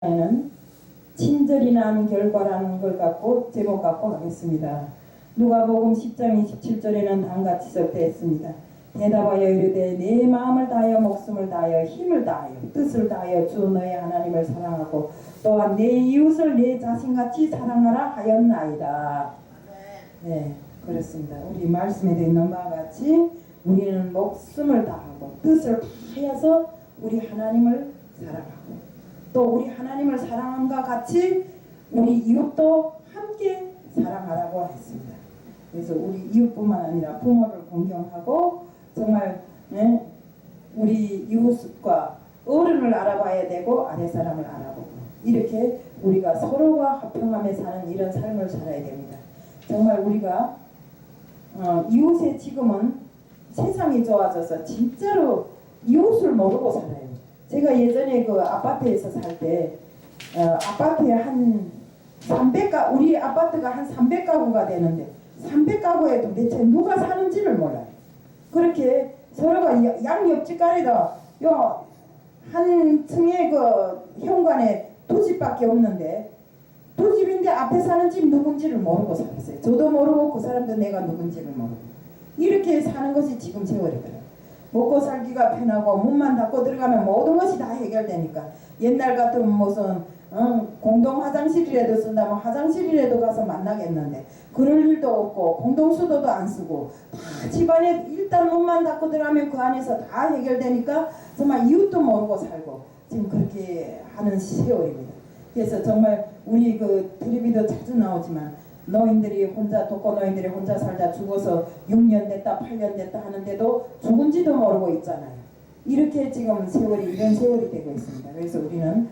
는 친절이 난 결과라는 걸 갖고 제목 갖고 하겠습니다. 누가복음 10장 27절에는 다음같이 적되었습니다. 대답하여 이르되 내 마음을 다하여 목숨을 다하여 힘을 다하여 뜻을 다하여 주 너의 하나님을 사랑하고 또한 내 이웃을 내 자신같이 사랑하라 하였나이다. 네, 그렇습니다. 우리 말씀에 되어 있는 바와 같이 우리는 목숨을 다하고 뜻을 다하여서 우리 하나님을 사랑하고 또 우리 하나님을 사랑함과 같이 우리 이웃도 함께 사랑하라고 했습니다. 그래서 우리 이웃뿐만 아니라 부모를 공경하고 정말 우리 이웃과 어른을 알아봐야 되고 아랫사람을 알아보고 이렇게 우리가 서로가 화평하며 사는 이런 삶을 살아야 됩니다. 정말 우리가 이웃의 지금은 세상이 좋아져서 진짜로 이웃을 모르고 살아요. 제가 예전에 그 아파트에서 살 때 아파트에 한 300가 우리 아파트가 한 300가구가 되는데 300가구에 도대체 누가 사는지를 몰라요. 그렇게 서로가 양 옆집 간에도 한 층에 그 현관에 두 집밖에 없는데 두 집인데 앞에 사는 집 누군지를 모르고 살았어요. 저도 모르고 그 사람도 내가 누군지를 모르고 이렇게 사는 것이 지금 세월이더라고요. 먹고 살기가 편하고 문만 닫고 들어가면 모든 것이 다 해결되니까 옛날 같으면 무슨 공동 화장실이라도 쓴다면 화장실이라도 가서 만나겠는데 그럴 일도 없고 공동수도도 안 쓰고 다 집안에 일단 문만 닫고 들어가면 그 안에서 다 해결되니까 정말 이웃도 모르고 살고 지금 그렇게 하는 세월입니다. 그래서 정말 우리 그 텔레비도 자주 나오지만 노인들이 혼자 독거노인들이 혼자 살다 죽어서 6년 됐다 8년 됐다 하는데도 죽은지도 모르고 있잖아요. 이렇게 지금 세월이 이런 세월이 되고 있습니다. 그래서 우리는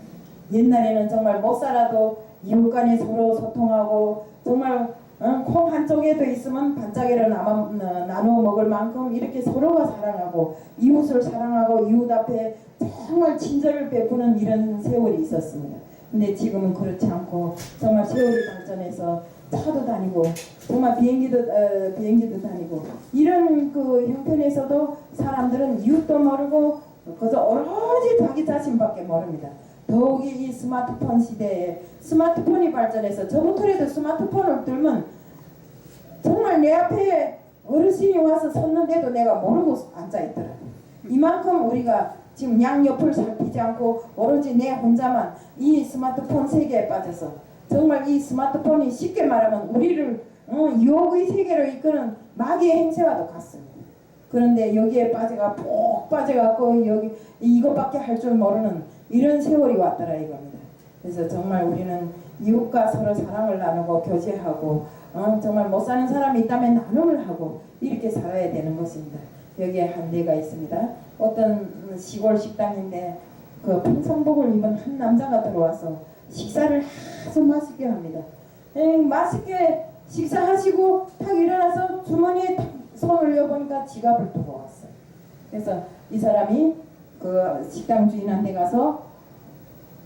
옛날에는 정말 못 살아도 이웃 간에 서로 소통하고 정말 콩 한쪽에도 있으면 반짝이를 나누어 먹을 만큼 이렇게 서로가 사랑하고 이웃을 사랑하고 이웃 앞에 정말 친절을 베푸는 이런 세월이 있었습니다. 근데 지금은 그렇지 않고 정말 세월이 발전해서 차도 다니고 정말 비행기도 다니고 이런 그 형편에서도 사람들은 이웃도 모르고 그저 오로지 자기 자신밖에 모릅니다. 더욱이 이 스마트폰 시대에 스마트폰이 발전해서 저부터라도 스마트폰을 들면 정말 내 앞에 어르신이 와서 섰는데도 내가 모르고 앉아있더라고요. 이만큼 우리가 지금 양옆을 살피지 않고 오로지 내 혼자만 이 스마트폰 세계에 빠져서 정말 이 스마트폰이 쉽게 말하면 우리를 유혹의 세계로 이끄는 마귀의 행세와도 같습니다. 그런데 여기에 푹 빠져갖고 여기 이것밖에 할 줄 모르는 이런 세월이 왔더라 이겁니다. 그래서 정말 우리는 이웃과 서로 사랑을 나누고 교제하고 정말 못 사는 사람이 있다면 나눔을 하고 이렇게 살아야 되는 것입니다. 여기에 한 데가 있습니다. 어떤 시골 식당인데 그 평상복을 입은 한 남자가 들어와서 식사를 아주 맛있게 합니다. 맛있게 식사하시고 탁 일어나서 주머니에 탁 손을 올려보니까 지갑을 두고 왔어요. 그래서 이 사람이 그 식당 주인한테 가서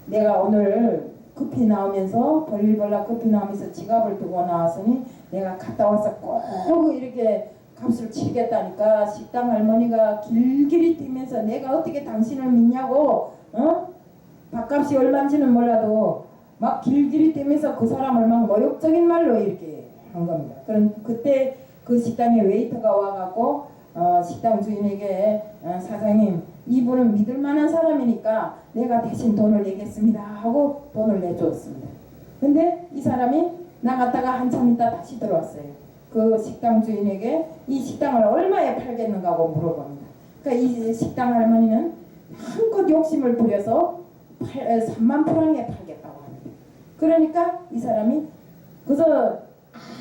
내가 오늘 커피 나오면서 볼일볼락 커피 나오면서 지갑을 두고 나왔으니 내가 갔다 와서 꼭 이렇게 값을 치겠다니까 식당 할머니가 길길이 뛰면서 내가 어떻게 당신을 믿냐고 밥값이 얼마인지는 몰라도 막 길길이 뛰면서 그 사람을 막 모욕적인 말로 이렇게 한 겁니다. 그럼 그때 그 식당에 웨이터가 와갖고 식당 주인에게 사장님 이분은 믿을 만한 사람이니까 내가 대신 돈을 내겠습니다 하고 돈을 내주었습니다. 근데 이 사람이 나갔다가 한참 있다 다시 들어왔어요. 그 식당 주인에게 이 식당을 얼마에 팔겠는가 하고 물어봅니다. 그러니까 이 식당 할머니는 한껏 욕심을 부려서 3만 프랑에 팔겠다고 합니다. 그러니까 이 사람이 그저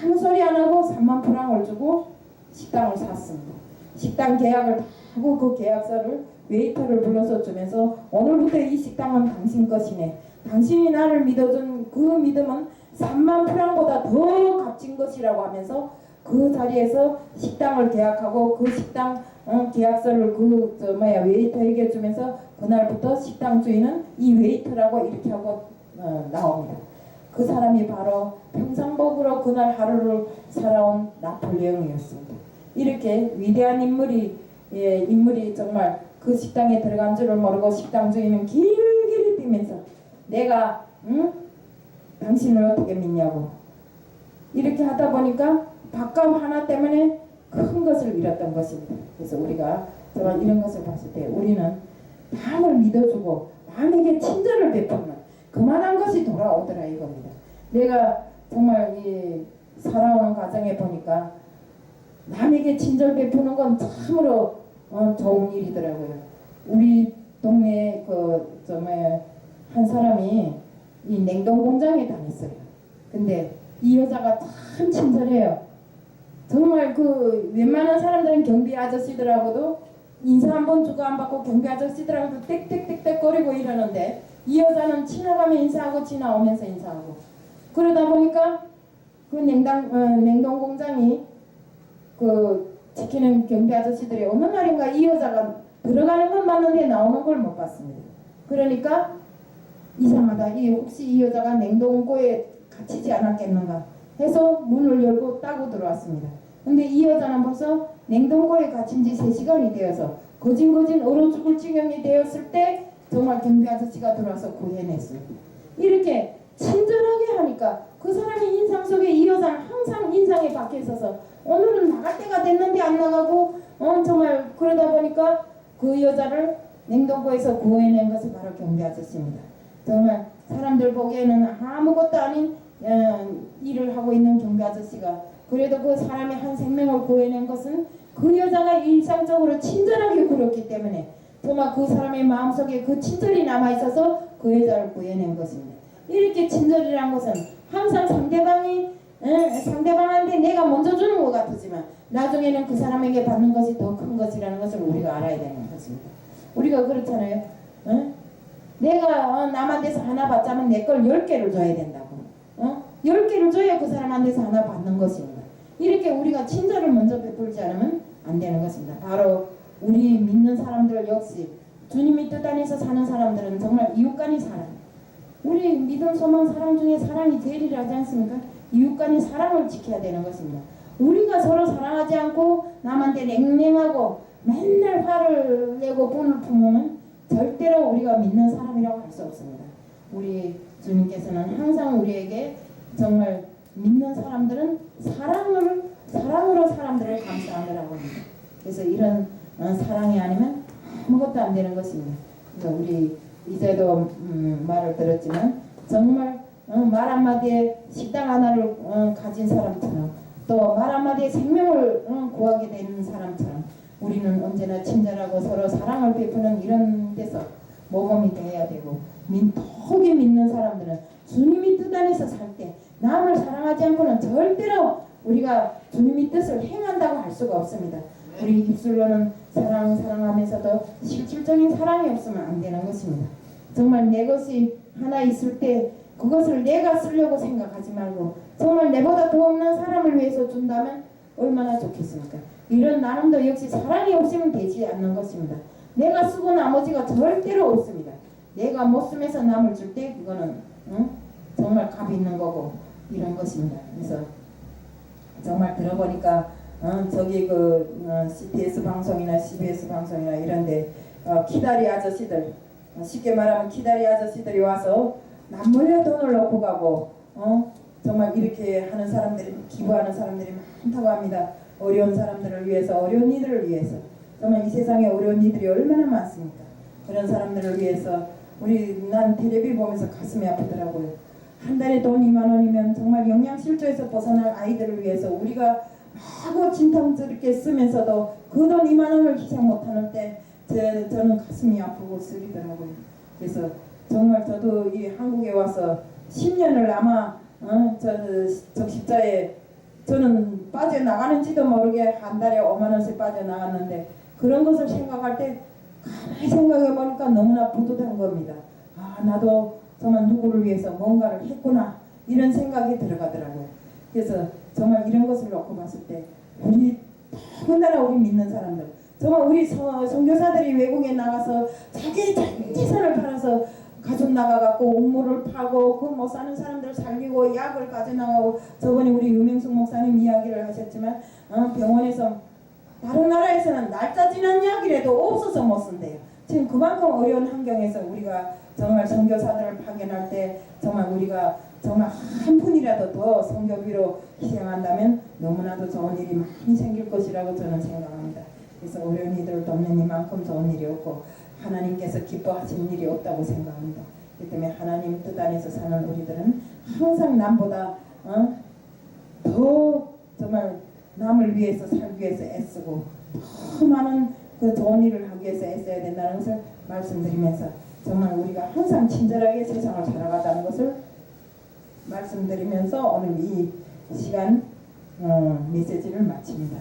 아무 소리 안 하고 3만 프랑을 주고 식당을 샀습니다. 식당 계약을 다 하고 그 계약서를 웨이터를 불러서 주면서 오늘부터 이 식당은 당신 것이네. 당신이 나를 믿어준 그 믿음은 3만 프랑보다 더 값진 것이라고 하면서 그 자리에서 식당을 계약하고 그 식당 계약서를 웨이터에게 주면서 그날부터 식당 주인은 이 웨이터라고 이렇게 하고 나옵니다. 그 사람이 바로 평상복으로 그날 하루를 살아온 나폴레옹이었습니다. 이렇게 위대한 인물이 정말 그 식당에 들어간 줄을 모르고 식당 주인은 길길이 뛰면서 내가 당신을 어떻게 믿냐고 이렇게 하다 보니까 밥값 하나 때문에 큰 것을 잃었던 것입니다. 그래서 우리가 정말 이런 것을 봤을 때 우리는 남을 믿어주고 남에게 친절을 베푸는 그만한 것이 돌아오더라 이겁니다. 내가 정말 이 살아오는 과정에 보니까 남에게 친절 베푸는 건 참으로 좋은 일이더라고요. 우리 동네에 한 사람이 이 냉동 공장에 다녔어요. 근데 이 여자가 참 친절해요. 정말 그 웬만한 사람들은 경비 아저씨들하고도 인사 한 번 주고 안 받고 경비 아저씨들하고도 땡땡땡땡 거리고 이러는데 이 여자는 지나가면 인사하고 지나오면서 인사하고 그러다 보니까 그 냉동 공장이 그 지키는 경비 아저씨들이 어느 날인가 이 여자가 들어가는 건 맞는데 나오는 걸 못 봤습니다. 그러니까 이상하다. 혹시 이 여자가 냉동고에 갇히지 않았겠는가 해서 문을 열고 따고 들어왔습니다. 근데 이 여자는 벌써 냉동고에 갇힌 지 3시간이 되어서 거진거진 얼어 죽을 지경이 되었을 때 정말 경비 아저씨가 들어와서 구해냈어요. 이렇게 친절하게 하니까 그 사람의 인상 속에 이 여자는 항상 인상에 박혀 있어서 오늘은 나갈 때가 됐는데 안 나가고 정말 그러다 보니까 그 여자를 냉동고에서 구해낸 것이 바로 경비 아저씨입니다. 정말 사람들 보기에는 아무것도 아닌 일을 하고 있는 경비 아저씨가 그래도 그 사람의 한 생명을 구해낸 것은 그 여자가 일상적으로 친절하게 굴었기 때문에 정말 그 사람의 마음속에 그 친절이 남아있어서 그 여자를 구해낸 것입니다. 이렇게 친절이란 것은 항상 상대방한테 내가 먼저 주는 것 같지만 나중에는 그 사람에게 받는 것이 더 큰 것이라는 것을 우리가 알아야 되는 것입니다. 우리가 그렇잖아요. 내가 남한테서 하나 받자면 내 걸 10개를 줘야 된다고. 10개를 줘야 그 사람한테서 하나 받는 것입니다. 이렇게 우리가 친절을 먼저 베풀지 않으면 안 되는 것입니다. 바로 우리 믿는 사람들 역시 주님이 뜻 안에서 사는 사람들은 정말 이웃간의 사랑, 우리 믿음, 소망, 사랑 중에 사랑이 제일이라지 않습니까? 이웃간의 사랑을 지켜야 되는 것입니다. 우리가 서로 사랑하지 않고 남한테 냉랭하고 맨날 화를 내고 분을 품으면 절대로 우리가 믿는 사람이라고 할 수 없습니다. 우리 주님께서는 항상 우리에게 정말 믿는 사람들은 사랑으로 사람들을 감싸느라고 합니다. 그래서 이런 사랑이 아니면 아무것도 안 되는 것입니다. 그래서 우리 이제도 말을 들었지만 정말 말 한마디에 식당 하나를 가진 사람처럼 또 말 한마디에 생명을 구하게 되는 사람처럼 우리는 언제나 친절하고 서로 사랑을 베푸는 이런 데서 모범이 되어야 되고 더욱이 믿는 사람들은 주님이 뜻 안에서 살 때 남을 사랑하지 않고는 절대로 우리가 주님의 뜻을 행한다고 할 수가 없습니다. 우리 입술로는 사랑하면서도 실질적인 사랑이 없으면 안 되는 것입니다. 정말 내 것이 하나 있을 때 그것을 내가 쓰려고 생각하지 말고 정말 내보다 더 없는 사람을 위해서 준다면 얼마나 좋겠습니까? 이런 나눔도 역시 사랑이 없으면 되지 않는 것입니다. 내가 쓰고 나머지가 절대로 없습니다. 내가 못 쓰면서 남을 줄 때 그거는 정말 값이 있는 거고 이런 것입니다. 그래서 정말 들어보니까 저기 CTS 방송이나 CBS 방송이나 이런데 키다리 아저씨들 쉽게 말하면 키다리 아저씨들이 와서 남몰래 돈을 넣고 가고 정말 이렇게 하는 사람들이 기부하는 사람들이 많다고 합니다. 어려운 사람들을 위해서 어려운 이들을 위해서 정말 이 세상에 어려운 이들이 얼마나 많습니까? 그런 사람들을 위해서 난 텔레비 보면서 가슴이 아프더라고요. 한 달에 돈 2만 원이면 정말 영양실조에서 벗어날 아이들을 위해서 우리가 하고 진탕스럽게 쓰면서도 그 돈 2만 원을 희생 못하는 때 저는 가슴이 아프고 쓰리더라고요. 그래서 정말 저도 이 한국에 와서 10년을 아마 적십자에 저는 빠져나가는지도 모르게 한 달에 5만 원씩 빠져나갔는데 그런 것을 생각할 때 가만히 생각해 보니까 너무나 뿌듯한 겁니다. 나도 정말 누구를 위해서 뭔가를 했구나 이런 생각이 들어가더라고요. 그래서 정말 이런 것을 놓고 봤을 때 더군다나 우리 믿는 사람들 정말 우리 선교사들이 외국에 나가서 자기 재산을 팔아서 가족 나가갖고 옥물을 파고 그 못 사는 사람들 살리고 약을 가져나가고 저번에 우리 유명숙 목사님 이야기를 하셨지만 병원에서 다른 나라에서는 날짜 지난 약이라도 없어서 못 쓴대요. 지금 그만큼 어려운 환경에서 우리가 정말 선교사들을 파견할 때 정말 우리가 정말 한 분이라도 더 선교비로 희생한다면 너무나도 좋은 일이 많이 생길 것이라고 저는 생각합니다. 그래서 어려운 이들을 돕는 이만큼 좋은 일이 없고 하나님께서 기뻐하시는 일이 없다고 생각합니다. 그렇기 때문에 하나님 뜻 안에서 사는 우리들은 항상 남보다 더 정말 남을 위해서 살기 위해서 애쓰고 더 많은 그 좋은 일을 하기 위해서 애써야 된다는 것을 말씀드리면서 정말 우리가 항상 친절하게 세상을 살아가자는 것을 말씀드리면서 오늘 이 시간 메시지를 마칩니다.